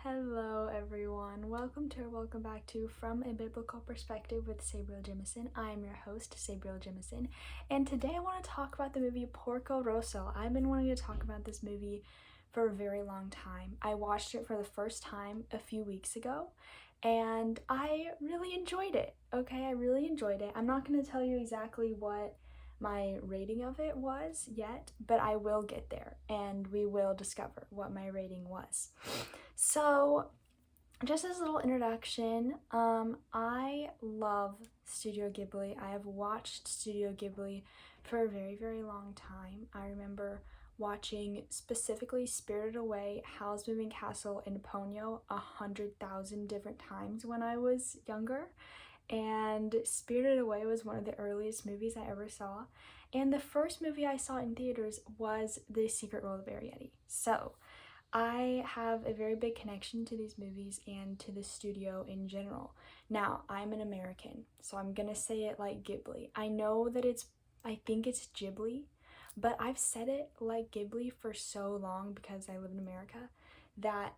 Hello everyone, welcome back to From a Biblical Perspective with Sabriel Jemison. I'm your host, Sabriel Jemison, and today I want to talk about the movie Porco Rosso. I've been wanting to talk about this movie for a very long time. I watched it for the first time a few weeks ago, and I really enjoyed it. Okay, I really enjoyed it. I'm not going to tell you exactly what my rating of it was yet, but I will get there and we will discover what my rating was. So, just as a little introduction, I love Studio Ghibli. I have watched Studio Ghibli for a very, very long time. I remember watching specifically Spirited Away, Howl's Moving Castle, and Ponyo 100,000 different times when I was younger. And Spirited Away was one of the earliest movies I ever saw. And the first movie I saw in theaters was The Secret World of Arrietty. So, I have a very big connection to these movies and to the studio in general. Now, I'm an American, so I'm gonna say it like Ghibli. I think it's Ghibli, but I've said it like Ghibli for so long because I live in America that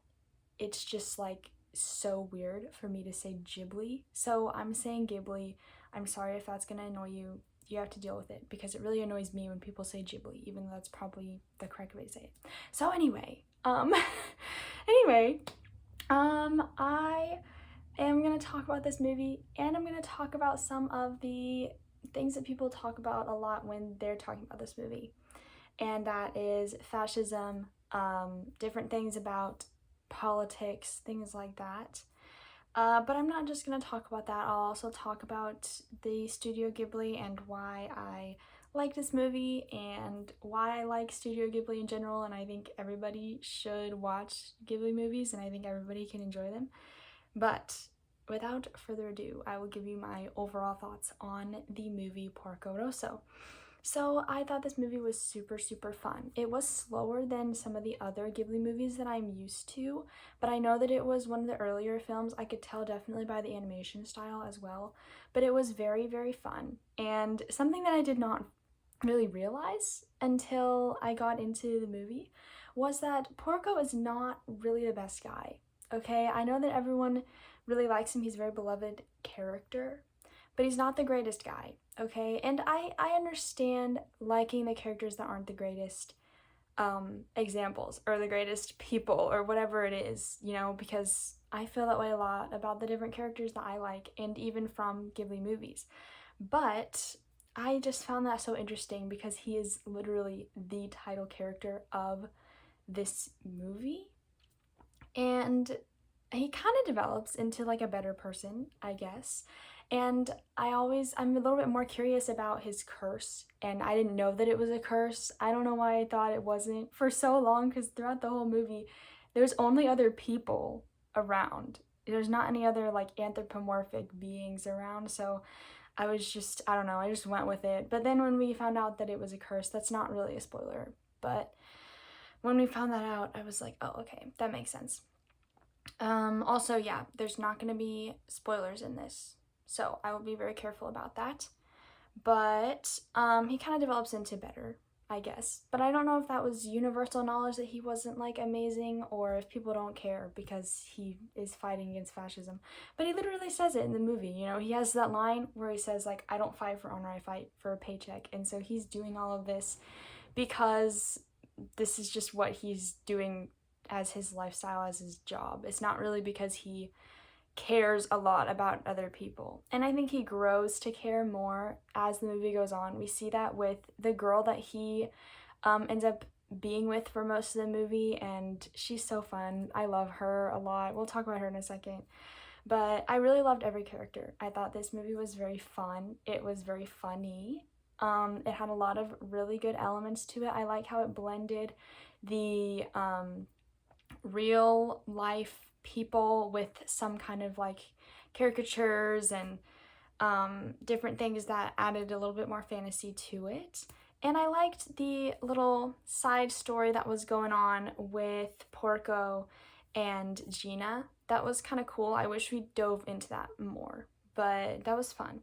it's just like so weird for me to say Ghibli. So I'm saying Ghibli. I'm sorry if that's gonna annoy you. You have to deal with it because it really annoys me when people say Ghibli, even though that's probably the correct way to say it. So anyway, anyway, I am gonna talk about this movie and I'm gonna talk about some of the things that people talk about a lot when they're talking about this movie, and that is fascism, different things about politics, things like that. But I'm not just gonna talk about that. I'll also talk about the Studio Ghibli and why I like this movie and why I like Studio Ghibli in general, and I think everybody should watch Ghibli movies and I think everybody can enjoy them. But without further ado, I will give you my overall thoughts on the movie Porco Rosso. So I thought this movie was super, super fun. It was slower than some of the other Ghibli movies that I'm used to, but I know that it was one of the earlier films. I could tell definitely by the animation style as well, but it was very, very fun. And something that I did not really realize until I got into the movie was that Porco is not really the best guy. Okay, I know that everyone really likes him. He's a very beloved character, but he's not the greatest guy. Okay, and I understand liking the characters that aren't the greatest examples or the greatest people or whatever it is, because I feel that way a lot about the different characters that I like, and even from Ghibli movies. But I just found that so interesting because he is literally the title character of this movie, and he kind of develops into like a better person, I guess. And I'm a little bit more curious about his curse, and I didn't know that it was a curse. I don't know why I thought it wasn't for so long, because throughout the whole movie, there's only other people around. There's not any other like anthropomorphic beings around, so I don't know, I just went with it. But then when we found out that it was a curse, that's not really a spoiler, but when we found that out, I was like, oh, okay, that makes sense. Also, yeah, there's not going to be spoilers in this, so I will be very careful about that. But he kind of develops into better, I guess. But I don't know if that was universal knowledge that he wasn't like amazing, or if people don't care because he is fighting against fascism. But he literally says it in the movie. He has that line where he says like, I don't fight for honor, I fight for a paycheck. And so he's doing all of this because this is just what he's doing as his lifestyle, as his job. It's not really because he cares a lot about other people. And I think he grows to care more as the movie goes on. We see that with the girl that he ends up being with for most of the movie, and she's so fun. I love her a lot. We'll talk about her in a second. But I really loved every character. I thought this movie was very fun. It was very funny. It had a lot of really good elements to it. I like how it blended the real life people with some kind of like caricatures and different things that added a little bit more fantasy to it. And I liked the little side story that was going on with Porco and Gina. That was kind of cool. I wish we dove into that more, but that was fun.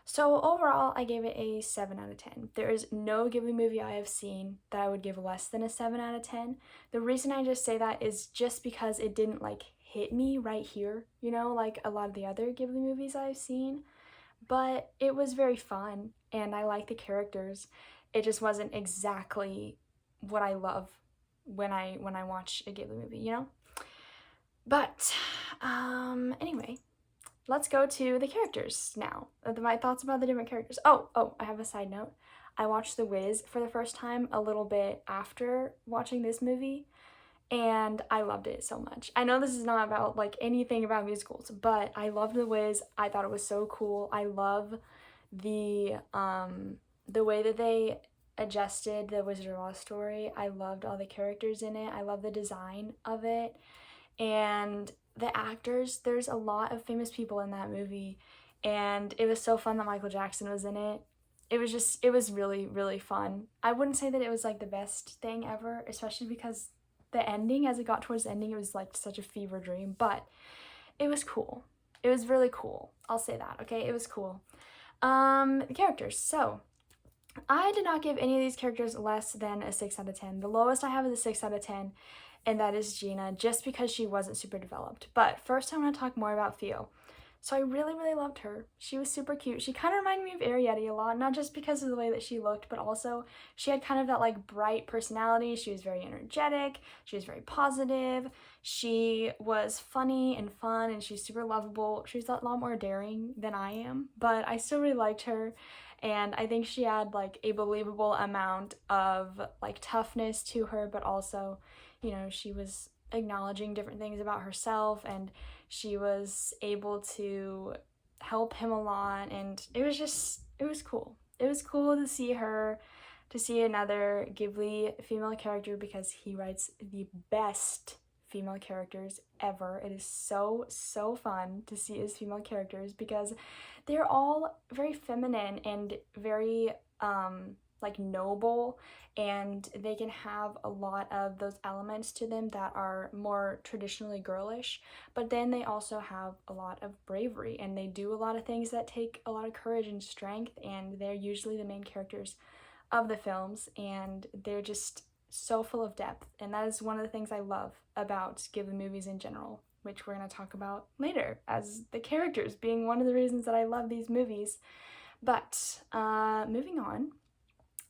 So overall, I gave it a 7 out of 10. There is no Ghibli movie I have seen that I would give less than a 7 out of 10. The reason I just say that is just because it didn't like hit me right here, you know, like a lot of the other Ghibli movies I've seen. But it was very fun and I like the characters. It just wasn't exactly what I love when I watch a Ghibli movie, you know? But anyway, let's go to the characters now. My thoughts about the different characters. Oh, I have a side note. I watched The Wiz for the first time a little bit after watching this movie, and I loved it so much. I know this is not about like anything about musicals, but I loved The Wiz. I thought it was so cool. I love the way that they adjusted the Wizard of Oz story. I loved all the characters in it. I love the design of it. And the actors, there's a lot of famous people in that movie, and it was so fun that Michael Jackson was in it. It was really, really fun. I wouldn't say that it was like the best thing ever, especially because the ending, as it got towards the ending, it was like such a fever dream, but it was cool. It was really cool. I'll say that, okay? It was cool. The characters. So, I did not give any of these characters less than a 6 out of 10. The lowest I have is a 6 out of 10, and that is Gina, just because she wasn't super developed. But first I want to talk more about Theo. So I really, really loved her. She was super cute. She kind of reminded me of Ariete a lot, not just because of the way that she looked, but also she had kind of that like bright personality. She was very energetic. She was very positive. She was funny and fun, and she's super lovable. She's a lot more daring than I am, but I still really liked her. And I think she had like a believable amount of like toughness to her, but also, you know, she was acknowledging different things about herself, and she was able to help him a lot, and it was cool. It was cool to see her, to see another Ghibli female character, because he writes the best female characters ever. It is so, so fun to see his female characters because they're all very feminine and very like noble, and they can have a lot of those elements to them that are more traditionally girlish, but then they also have a lot of bravery, and they do a lot of things that take a lot of courage and strength, and they're usually the main characters of the films, and they're just so full of depth, and that is one of the things I love about Ghibli movies in general, which we're going to talk about later as the characters being one of the reasons that I love these movies. But moving on,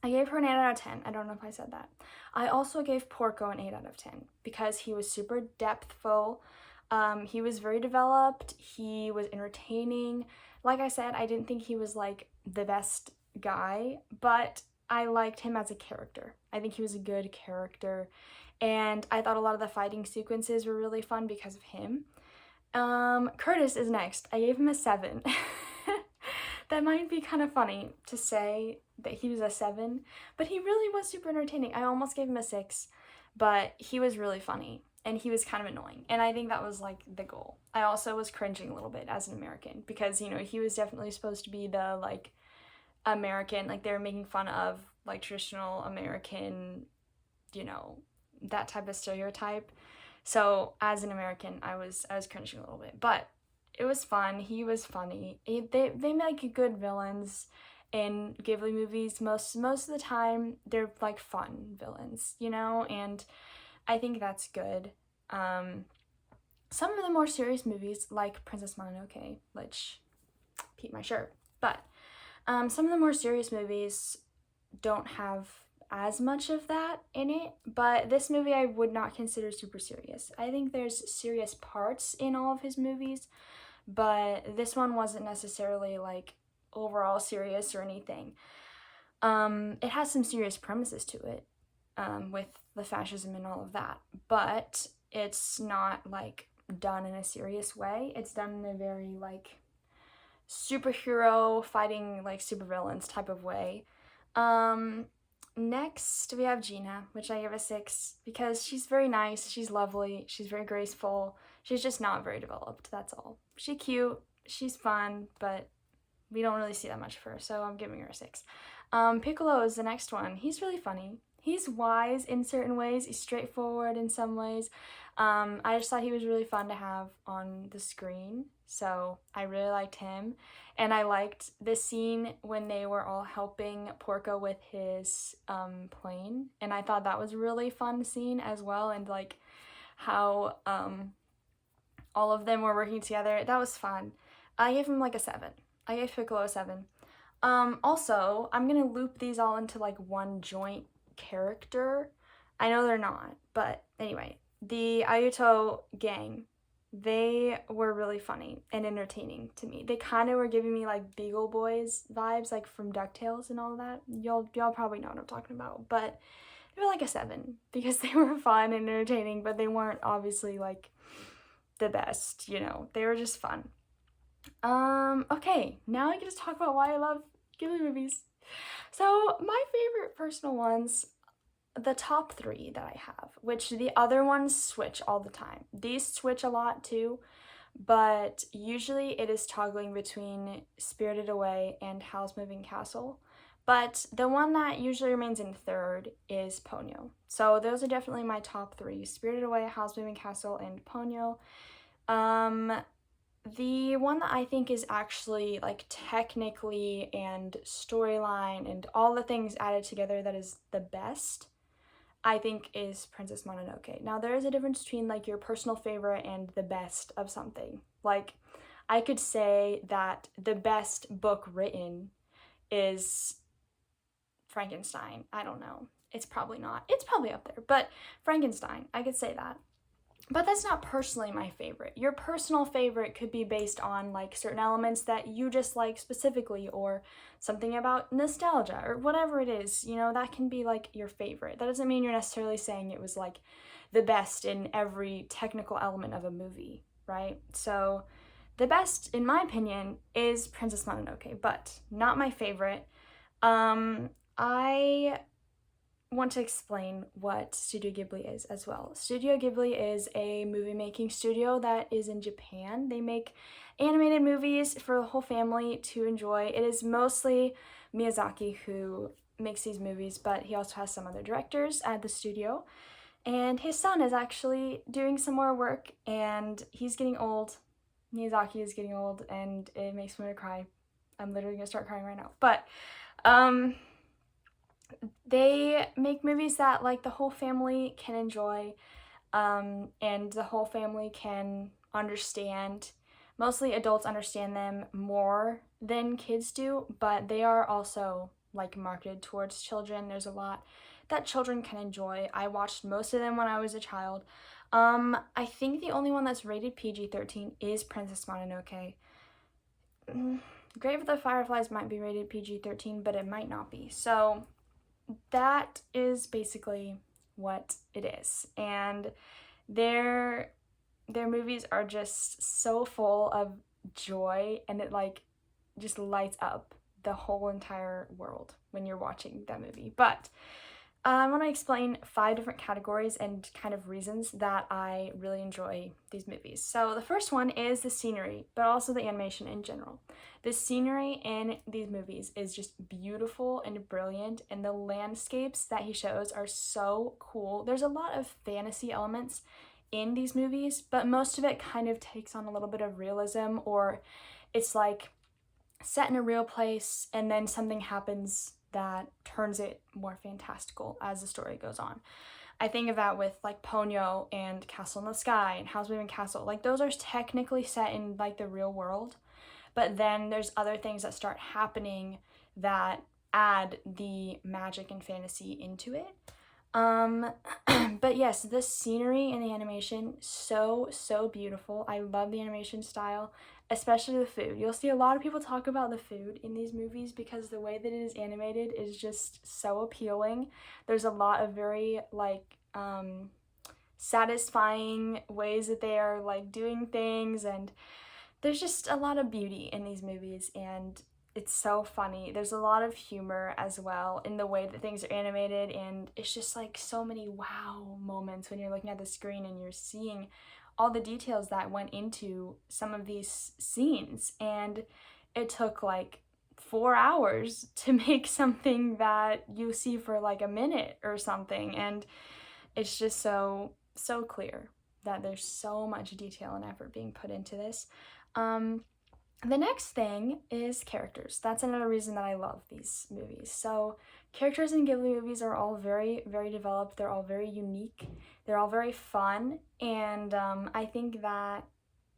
I gave her an 8 out of 10. I don't know if I said that. I also gave Porco an 8 out of 10 because he was super depthful. He was very developed. He was entertaining. Like I said, I didn't think he was like the best guy, but I liked him as a character. I think he was a good character, and I thought a lot of the fighting sequences were really fun because of him. Curtis is next. I gave him a 7. That might be kind of funny to say that he was a 7, but he really was super entertaining. I almost gave him a 6, but he was really funny, and he was kind of annoying, and I think that was like the goal. I also was cringing a little bit as an American because, you know, he was definitely supposed to be the like American, like they were making fun of like traditional American, you know, that type of stereotype. So as an American, I was cringing a little bit, but it was fun. He was funny. They make good villains in Ghibli movies. Most of the time, they're like fun villains, you know, and I think that's good. Some of the more serious movies, like Princess Mononoke, which peep my shirt, but some of the more serious movies don't have as much of that in it, but this movie I would not consider super serious. I think there's serious parts in all of his movies, but this one wasn't necessarily like overall serious or anything. It has some serious premises to it, with the fascism and all of that, but it's not like done in a serious way. It's done in a very like superhero fighting like supervillains type of way. Next we have Gina, which I give a 6 because she's very nice, she's lovely, she's very graceful. She's just not very developed, that's all. She's cute, she's fun, but we don't really see that much of her, so I'm giving her a 6. Piccolo is the next one. He's really funny. He's wise in certain ways, he's straightforward in some ways. I just thought he was really fun to have on the screen, so I really liked him. And I liked the scene when they were all helping Porco with his plane, and I thought that was a really fun scene as well, and like how all of them were working together. That was fun. I gave him like a 7. I gave Piccolo a 7. Also, I'm gonna loop these all into like one joint character. I know they're not, but anyway, the Ayuto gang, they were really funny and entertaining to me. They kind of were giving me like Beagle Boys vibes, like from DuckTales and all that. Y'all probably know what I'm talking about, but they were like a 7 because they were fun and entertaining, but they weren't obviously like the best, you know. They were just fun. Okay, now I get to talk about why I love Ghibli movies. So, my favorite personal ones, the top 3 that I have, which the other ones switch all the time. These switch a lot too, but usually it is toggling between Spirited Away and Howl's Moving Castle. But the one that usually remains in third is Ponyo. So those are definitely my top 3: Spirited Away, Howl's Moving Castle, and Ponyo. The one that I think is actually like technically and storyline and all the things added together that is the best, I think, is Princess Mononoke. Now there is a difference between like your personal favorite and the best of something. Like I could say that the best book written is Frankenstein. I don't know. It's probably not. It's probably up there, but Frankenstein, I could say that. But that's not personally my favorite. Your personal favorite could be based on like certain elements that you just like specifically, or something about nostalgia or whatever it is, you know, that can be like your favorite. That doesn't mean you're necessarily saying it was like the best in every technical element of a movie, right? So the best, in my opinion, is Princess Mononoke, but not my favorite. I want to explain what Studio Ghibli is as well. Studio Ghibli is a movie making studio that is in Japan. They make animated movies for the whole family to enjoy. It is mostly Miyazaki who makes these movies, but he also has some other directors at the studio. And his son is actually doing some more work, and he's getting old. Miyazaki is getting old, and it makes me want to cry. I'm literally gonna start crying right now. But they make movies that like the whole family can enjoy, and the whole family can understand. Mostly adults understand them more than kids do, but they are also like marketed towards children. There's a lot that children can enjoy. I watched most of them when I was a child. I think the only one that's rated PG-13 is Princess Mononoke. Grave of the Fireflies might be rated PG-13, but it might not be. So that is basically what it is. And their movies are just so full of joy, and it like just lights up the whole entire world when you're watching that movie. But I want to explain 5 different categories and kind of reasons that I really enjoy these movies. So the first one is the scenery, but also the animation in general. The scenery in these movies is just beautiful and brilliant, and the landscapes that he shows are so cool. There's a lot of fantasy elements in these movies, but most of it kind of takes on a little bit of realism, or it's like set in a real place and then something happens that turns it more fantastical as the story goes on. I think of that with like Ponyo and Castle in the Sky and Howl's Moving Castle. Like those are technically set in like the real world, but then there's other things that start happening that add the magic and fantasy into it. But yes, the scenery and the animation, so beautiful. I love the animation style, especially the food. You'll see a lot of people talk about the food in these movies because the way that it is animated is just so appealing. There's a lot of very like satisfying ways that they are like doing things, and there's just a lot of beauty in these movies, and it's so funny. There's a lot of humor as well in the way that things are animated, and it's just like so many wow moments when you're looking at the screen and you're seeing all the details that went into some of these scenes. And it took like 4 hours to make something that you see for like a minute or something, and it's just so clear. that there's so much detail and effort being put into this. The next thing is characters. That's another reason that I love these movies. So characters in Ghibli movies are all very, very developed. They're all very unique. They're all very fun. And I think that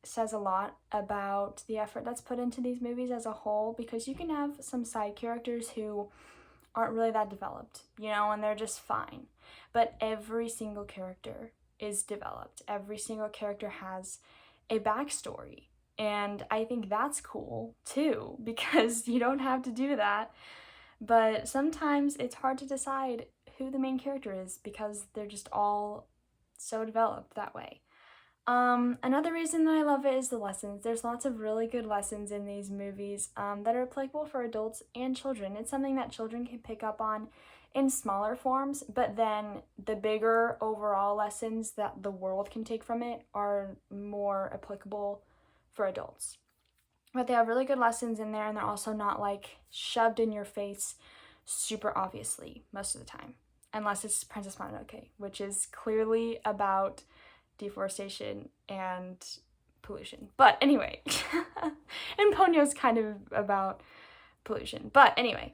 says a lot about the effort that's put into these movies as a whole, because you can have some side characters who aren't really that developed, and they're just fine. But every single character is developed. Every single character has a backstory. And I think that's cool too, because you don't have to do that. But sometimes it's hard to decide who the main character is because they're just all so developed that way. Another reason that I love it is the lessons. There's lots of really good lessons in these movies that are applicable for adults and children. It's something that children can pick up on in smaller forms, but then the bigger overall lessons that the world can take from it are more applicable for adults. But they have really good lessons in there, and they're also not like shoved in your face super obviously most of the time, unless it's Princess Mononoke, which is clearly about deforestation and pollution. But anyway, and Ponyo's kind of about pollution. But anyway,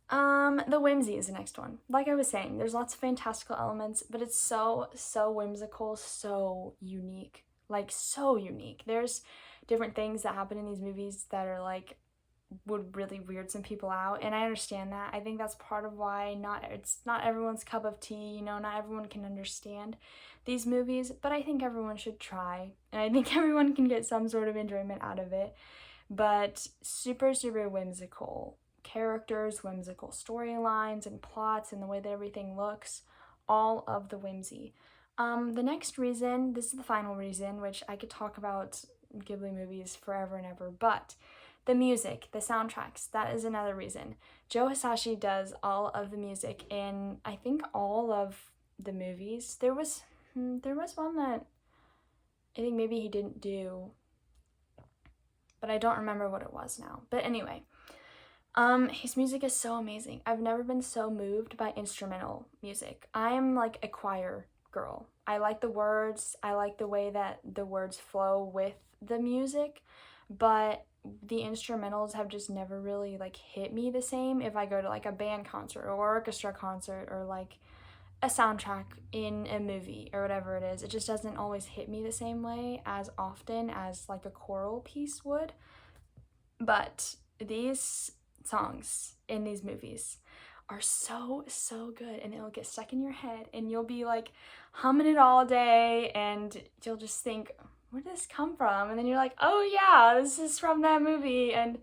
the whimsy is the next one. Like I was saying, there's lots of fantastical elements, but it's so whimsical, so unique. Like, so unique. There's different things that happen in these movies that are like would really weird some people out, and I understand that. I think that's part of why it's not everyone's cup of tea, not everyone can understand these movies, but I think everyone should try, and I think everyone can get some sort of enjoyment out of it. But super whimsical characters, whimsical storylines and plots, and the way that everything looks, all of the whimsy. The next reason, this is the final reason, which I could talk about Ghibli movies forever and ever, but the music, the soundtracks, that is another reason. Joe Hisaishi does all of the music in, I think, all of the movies. There was one that I think maybe he didn't do, but I don't remember what it was now. But anyway, his music is so amazing. I've never been so moved by instrumental music. I'm like a choir girl. I like the words. I like the way that the words flow with the music, but the instrumentals have just never really like hit me the same if I go to like a band concert or orchestra concert or like a soundtrack in a movie or whatever it is. It just doesn't always hit me the same way as often as like a choral piece would. But these songs in these movies are so good, and it'll get stuck in your head and you'll be like humming it all day, and you'll just think, where did this come from? And then you're like, oh yeah, this is from that movie, and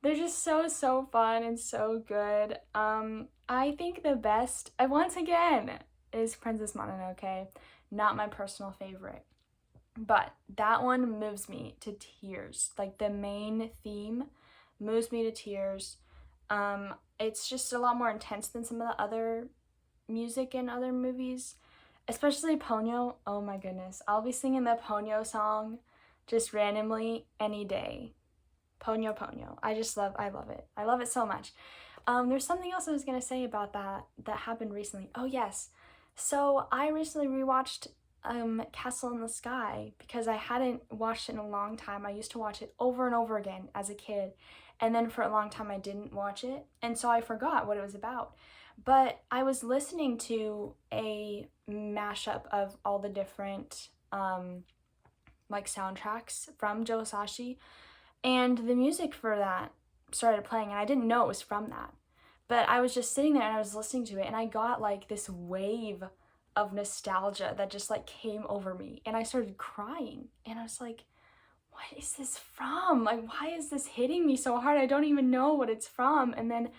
they're just so fun and so good. I think the best, once again, is Princess Mononoke. Not my personal favorite, but that one moves me to tears. Like, the main theme moves me to tears. It's just a lot more intense than some of the other music in other movies, especially Ponyo. Oh my goodness, I'll be singing the Ponyo song just randomly any day. Ponyo. I love it. I love it so much. There's something else I was gonna say about that happened recently. Oh yes, so I recently rewatched Castle in the Sky because I hadn't watched it in a long time. I used to watch it over and over again as a kid, and then for a long time I didn't watch it, and so I forgot what it was about. But I was listening to a mashup of all the different like soundtracks from Joe Hisaishi, and the music for that started playing, and I didn't know it was from that. But I was just sitting there and I was listening to it, and I got like this wave of nostalgia that just like came over me, and I started crying, and I was like, what is this from? Like, why is this hitting me so hard? I don't even know what it's from. And then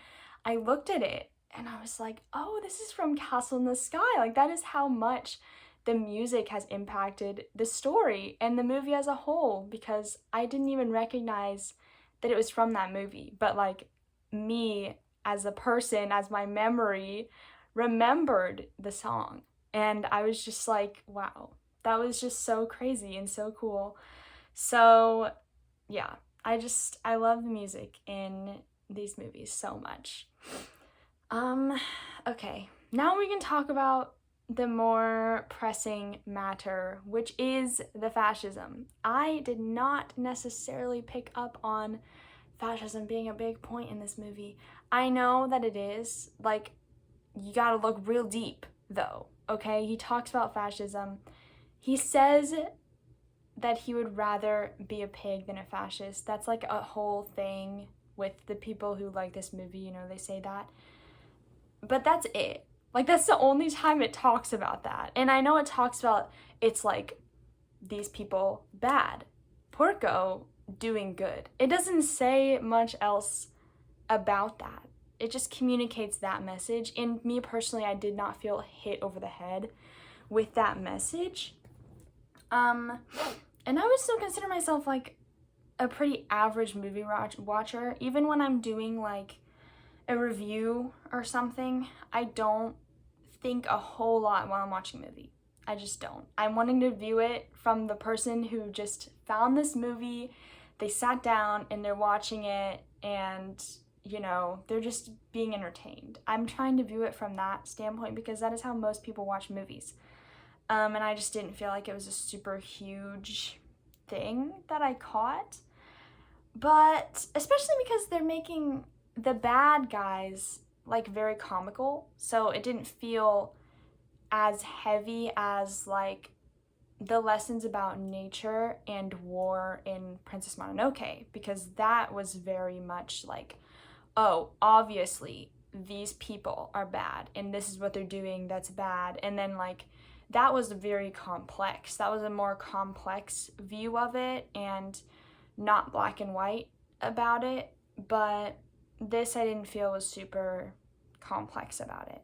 I looked at it and I was like, oh, this is from Castle in the Sky. Like, that is how much the music has impacted the story and the movie as a whole, because I didn't even recognize that it was from that movie. But like, me as a person, as my memory, remembered the song. And I was just like, wow, that was just so crazy and so cool. So yeah, I love the music in these movies so much. Okay, now we can talk about the more pressing matter, which is the fascism. I did not necessarily pick up on fascism being a big point in this movie. I know that it is. Like, you gotta look real deep, though, okay? He talks about fascism. He says that he would rather be a pig than a fascist. That's like a whole thing with the people who like this movie, you know, they say that. But that's it. Like, that's the only time it talks about that. And I know it talks about it's like these people bad. Porco doing good. It doesn't say much else about that. It just communicates that message. And me personally, I did not feel hit over the head with that message. And I would still consider myself like a pretty average movie watcher. Even when I'm doing like a review or something, I don't think a whole lot while I'm watching a movie. I just don't. I'm wanting to view it from the person who just found this movie, they sat down and they're watching it, and you know, they're just being entertained. I'm trying to view it from that standpoint because that is how most people watch movies. And I just didn't feel like it was a super huge thing that I caught. But especially because they're making the bad guys like very comical, so it didn't feel as heavy as like the lessons about nature and war in Princess Mononoke, because that was very much like, oh, obviously these people are bad and this is what they're doing that's bad. And then like that was very complex. That was a more complex view of it and not black and white about it. But this I didn't feel was super complex about it.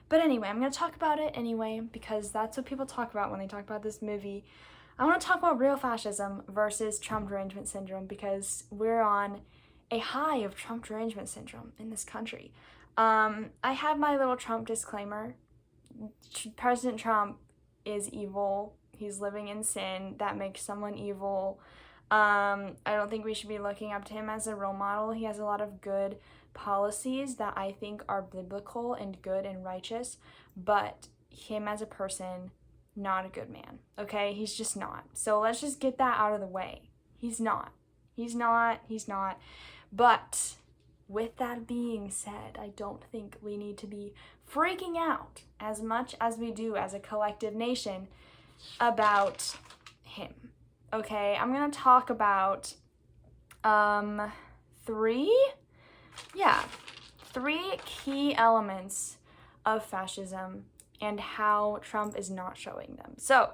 But anyway, I'm going to talk about it anyway because that's what people talk about when they talk about this movie. I want to talk about real fascism versus Trump derangement syndrome because we're on a high of Trump derangement syndrome in this country. I have my little Trump disclaimer. President Trump is evil. He's living in sin. That makes someone evil. I don't think we should be looking up to him as a role model. He has a lot of good policies that I think are biblical and good and righteous, but him as a person, not a good man, okay? He's just not. So let's just get that out of the way. He's not. But with that being said, I don't think we need to be freaking out as much as we do as a collective nation about him. Okay, I'm gonna talk about three key elements of fascism and how Trump is not showing them. So,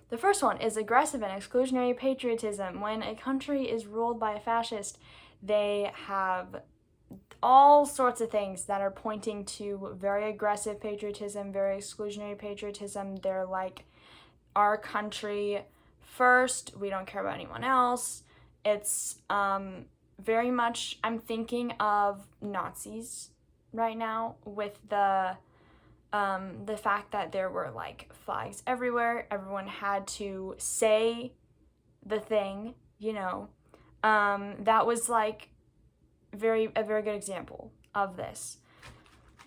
the first one is aggressive and exclusionary patriotism. When a country is ruled by a fascist, they have all sorts of things that are pointing to very aggressive patriotism, very exclusionary patriotism. They're like, our country first, we don't care about anyone else. It's very much, I'm thinking of Nazis right now with the fact that there were like flags everywhere. Everyone had to say the thing, you know. That was like a very good example of this.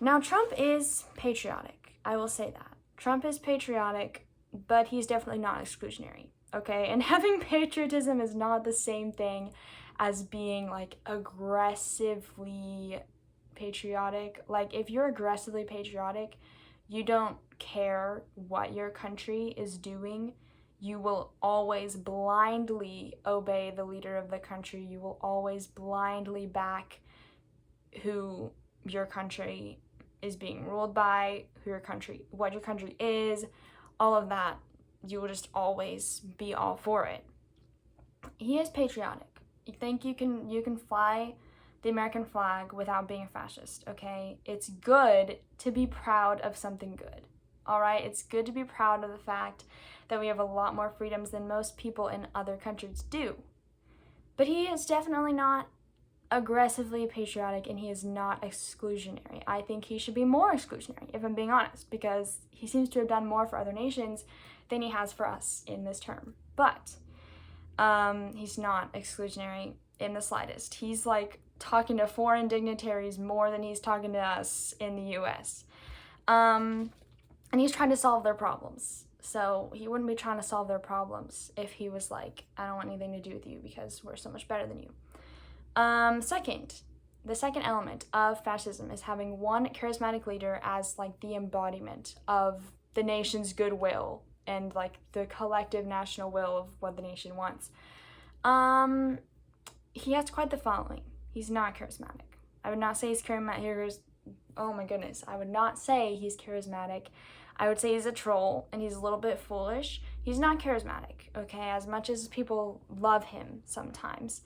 Now, Trump is patriotic. I will say that. Trump is patriotic, but he's definitely not exclusionary, okay? And having patriotism is not the same thing as being like aggressively patriotic. Like, if you're aggressively patriotic, you don't care what your country is doing. You will always blindly obey the leader of the country. You will always blindly back who your country is being ruled by, what your country is, all of that. You will just always be all for it. He is patriotic. You think you can fly the American flag without being a fascist, okay? It's good to be proud of something good, all right? It's good to be proud of the fact that we have a lot more freedoms than most people in other countries do. But he is definitely not aggressively patriotic, and he is not exclusionary. I think he should be more exclusionary, if I'm being honest, because he seems to have done more for other nations than he has for us in this term. But he's not exclusionary in the slightest. He's like talking to foreign dignitaries more than he's talking to us in the US. And he's trying to solve their problems. So he wouldn't be trying to solve their problems if he was like, I don't want anything to do with you because we're so much better than you. The second element of fascism is having one charismatic leader as like the embodiment of the nation's goodwill and like the collective national will of what the nation wants. He has quite the following. He's not charismatic. I would not say he's charismatic. Oh my goodness. I would not say he's charismatic. I would say he's a troll and he's a little bit foolish. He's not charismatic, okay, as much as people love him sometimes.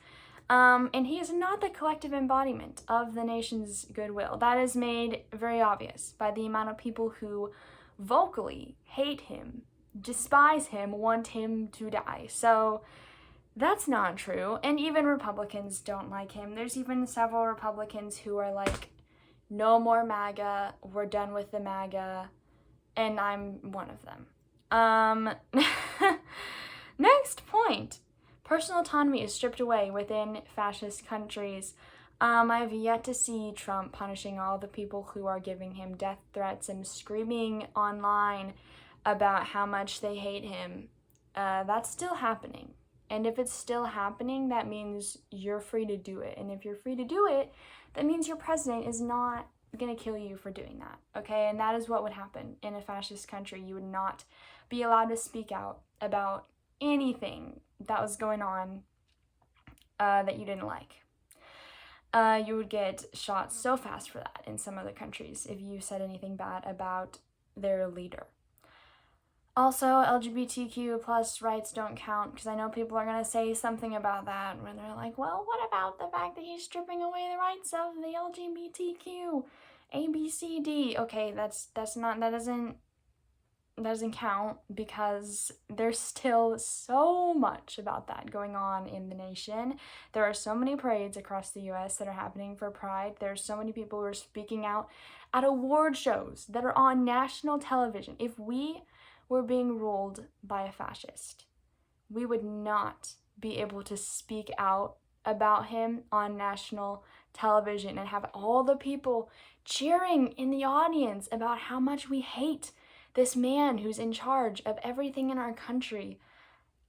And he is not the collective embodiment of the nation's goodwill. That is made very obvious by the amount of people who vocally hate him, despise him, want him to die. So that's not true. And even Republicans don't like him. There's even several Republicans who are like, no more MAGA, we're done with the MAGA, and I'm one of them. Next point. Personal autonomy is stripped away within fascist countries. I've yet to see Trump punishing all the people who are giving him death threats and screaming online about how much they hate him. That's still happening. And if it's still happening, that means you're free to do it. And if you're free to do it, that means your president is not going to kill you for doing that, okay? And that is what would happen in a fascist country. You would not be allowed to speak out about anything that was going on that you didn't like. You would get shot so fast for that in some other countries if you said anything bad about their leader. Also, LGBTQ plus rights don't count, because I know people are going to say something about that when they're like, well, what about the fact that he's stripping away the rights of the LGBTQ, A, B, C, D? Okay, that doesn't count, because there's still so much about that going on in the nation. There are so many parades across the US that are happening for Pride. There's so many people who are speaking out at award shows that are on national television. If we were being ruled by a fascist, we would not be able to speak out about him on national television and have all the people cheering in the audience about how much we hate this man who's in charge of everything in our country.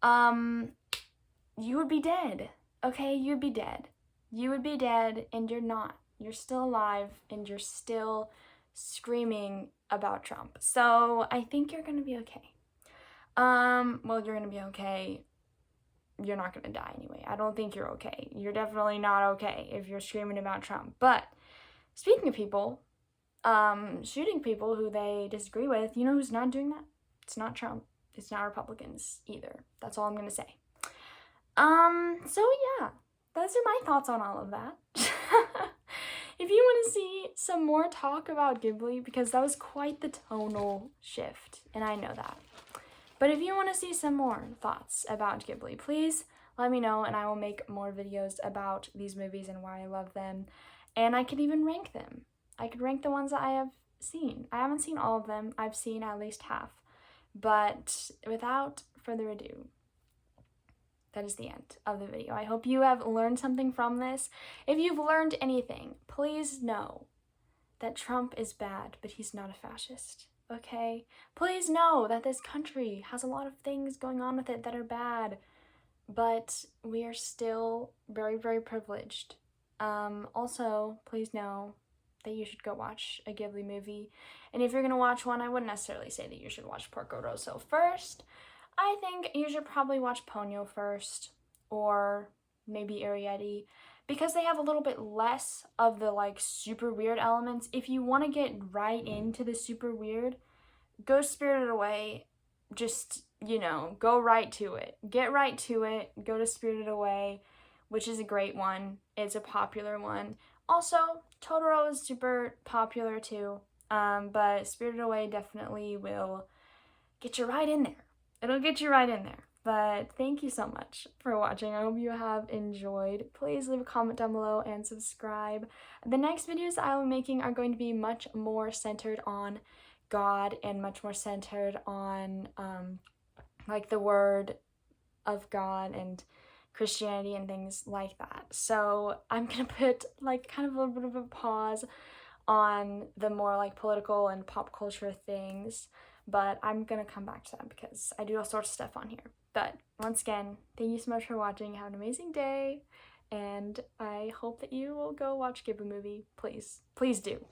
You would be dead, okay? You'd be dead. You would be dead, and you're not. You're still alive, and you're still screaming about Trump. So I think you're gonna be okay. Well, you're gonna be okay. You're not gonna die anyway. I don't think you're okay. You're definitely not okay if you're screaming about Trump. But speaking of people, shooting people who they disagree with, you know who's not doing that? It's not Trump. It's not Republicans either. That's all I'm gonna say. So yeah, those are my thoughts on all of that. If you want to see some more talk about Ghibli, because that was quite the tonal shift, and I know that. But if you want to see some more thoughts about Ghibli, please let me know, and I will make more videos about these movies and why I love them. And I could even rank them. I could rank the ones that I have seen. I haven't seen all of them. I've seen at least half. But without further ado, that is the end of the video. I hope you have learned something from this. If you've learned anything, please know that Trump is bad, but he's not a fascist, okay? Please know that this country has a lot of things going on with it that are bad, but we are still very, very privileged. Also, please know that you should go watch a Ghibli movie. And if you're gonna watch one, I wouldn't necessarily say that you should watch Porco Rosso first. I think you should probably watch Ponyo first, or maybe Arrietty, because they have a little bit less of the like super weird elements. If you want to get right into the super weird, go Spirited Away. Just, you know, go right to it. Get right to it. Go to Spirited Away, which is a great one. It's a popular one. Also, Totoro is super popular too, but Spirited Away definitely will get you right in there. It'll get you right in there. But thank you so much for watching. I hope you have enjoyed. Please leave a comment down below and subscribe. The next videos I will be making are going to be much more centered on God and much more centered on like the word of God and Christianity and things like that. So I'm gonna put like kind of a little bit of a pause on the more like political and pop culture things, but I'm gonna come back to them because I do all sorts of stuff on here. But once again, thank you so much for watching. Have an amazing day, and I hope that you will go watch Ghibli movie. Please, please do.